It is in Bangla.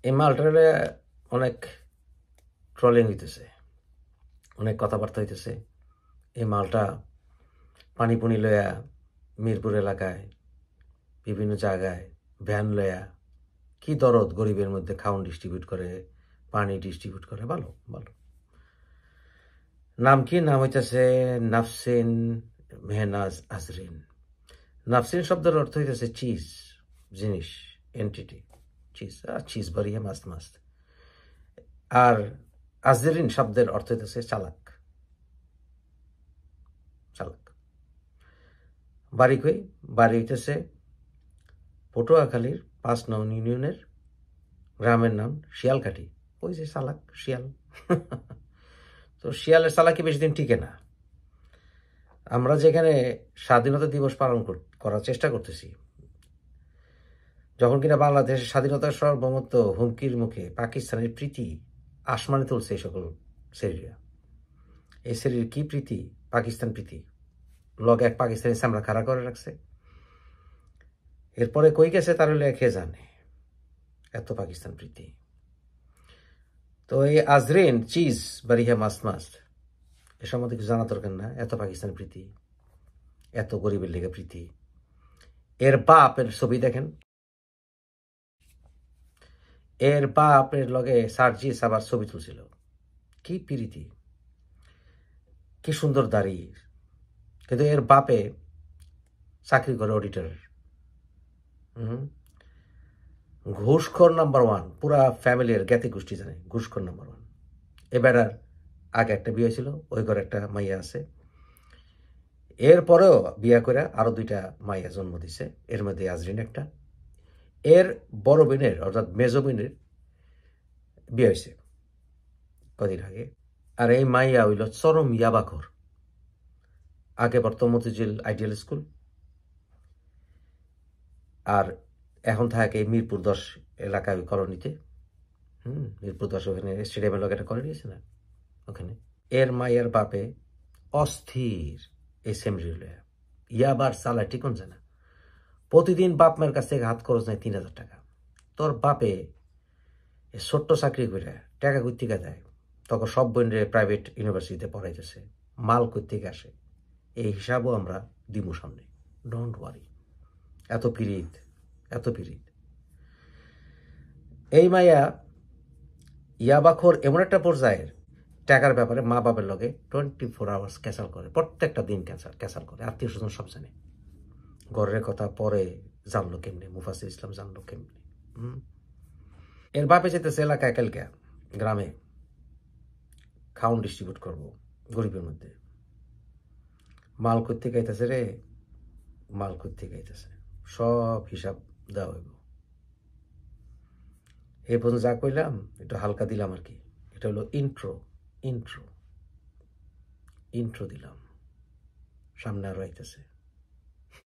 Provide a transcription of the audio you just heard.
এই মালটারে অনেক ট্রলিং হইতেছে, অনেক কথাবার্তা হইতেছে। এই মালটা পানিপুনি লয়া মিরপুর এলাকায় বিভিন্ন জায়গায় ভ্যান লয়া কি দরদ গরিবের মধ্যে খাউন ডিস্ট্রিবিউট করে, পানি ডিস্ট্রিবিউট করে। ভালো ভালো। নাম কি? নাম হইতেছে নাফসিন মেহনাজ আজরিন। নাফসিন শব্দের অর্থ হইতেছে চিজ, জিনিস, এন্টিটি, চিজ। চিজ বাড়িয়ে মাস্ত মাস্ত। আর আজরিন শব্দের অর্থ হইতেছে চালাক, চালাক। বাড়ি কই? বাড়ি হইতেছে পটুয়াখালীর 5 নং ইউনিয়নের গ্রামের নাম শিয়ালকাঠি। ওই যে চালাক শিয়াল। তো শিয়ালের চালাকি বেশি দিন টিকে না। আমরা যেখানে স্বাধীনতা দিবস পালন করার চেষ্টা করতেছি, যখন কিনা বাংলাদেশের স্বাধীনতার সার্বভৌমত্ব হুমকির মুখে পাকিস্তানের প্রীতি আসমানে তুলছে এই সকল সেরিরা। এই সেরির কি প্রীতি? পাকিস্তান প্রীতি। লগে এক পাকিস্তানি সামরা খাড়া করে রাখছে। এরপরে কই গেছে তার হলে খেয়ে জানে, এত পাকিস্তান প্রীতি। তো এই আজরিন চিজ বাড়িয়া মাস্ত মাস্ত এ সম্বন্ধে কিছু জানা দরকার না। এত পাকিস্তান প্রীতি, এত গরিবের লেগে প্রীতি। এর বাপের ছবি দেখেন, এর বাপের লগে সার্জি সাবার ছবি তুলছিল। কি প্রীতি, কি সুন্দর দাড়ি। কিন্তু এর বাপে চাকরি করে অডিটরের। ঘুষখোর নাম্বার 1, পুরা ফ্যামিলির জ্ঞাতি গোষ্ঠী জানে ঘুষখোর নাম্বার 1। এ বেড়ার আগে একটা বিয়ে ছিল, ওই ঘরে একটা মাইয়া আছে। এরপরেও বিয়ে করে আরো 2টা মাইয়া জন্ম দিছে, এর মধ্যে আজরিন একটা। এর বড় বোনের অর্থাৎ মেজো বোনের বিয়ে হয়েছে কদিন আগে। আর এই মাইয়া হইল চরম ইয়াবাখোর। আগে পড়তো মতিঝিল আইডিয়াল স্কুল, আর এখন থাকে মিরপুর 10 এলাকায় কলোনিতে। মিরপুর 10 ওখানে স্টেডিয়ামের লোক একটা করে নিয়েছে না ওখানে। এর মাইয়ার বাপে অস্থির এই সেমরিলে ইয়াবার চালা ঠিকন জানা। প্রতিদিন বাপ মায়ের কাছ থেকে হাত খরচ নেয় 3000 টাকা। তোর বাপে ছোট্ট চাকরি করে টাকা কই থেকে দেয়? তখন সব বোনরে প্রাইভেট ইউনিভার্সিটিতে পড়াইতেছে। মাল কই থেকে আসে? এই হিসাবও আমরা দিমু সামনে, ডোন্ট ওয়ারি। এত পিরিত, এত পিরিত। এই মাইয়া ইয়াবাখোর এমন একটা পর্যায়ের টাকার ব্যাপারে মা বাবার লগে 24 আওয়ার্স ক্যাসাল করে, প্রত্যেকটা দিন ক্যাসাল করে। আত্মীয় স্বজন সব জানে। ঘরের কথা পরে জানলো কেমনে? মুফাসির ইসলাম জানলো কেমনে? এর বাপে যেতেছে এলাকায় কালকে গ্রামে খাউন ডিস্ট্রিবিউট করবো গরিবের মধ্যে। মাল করতে গাইতেছে রে, মাল করতে গাইতেছে। সব হিসাব দেওয়া হইব। এই পর্যন্ত যা কইলাম একটু হালকা দিলাম আর কি। এটা হলো ইন্ট্রো ইন্ট্রো ইন্ট্রো দিলাম। সামনে আরো আইতেছে।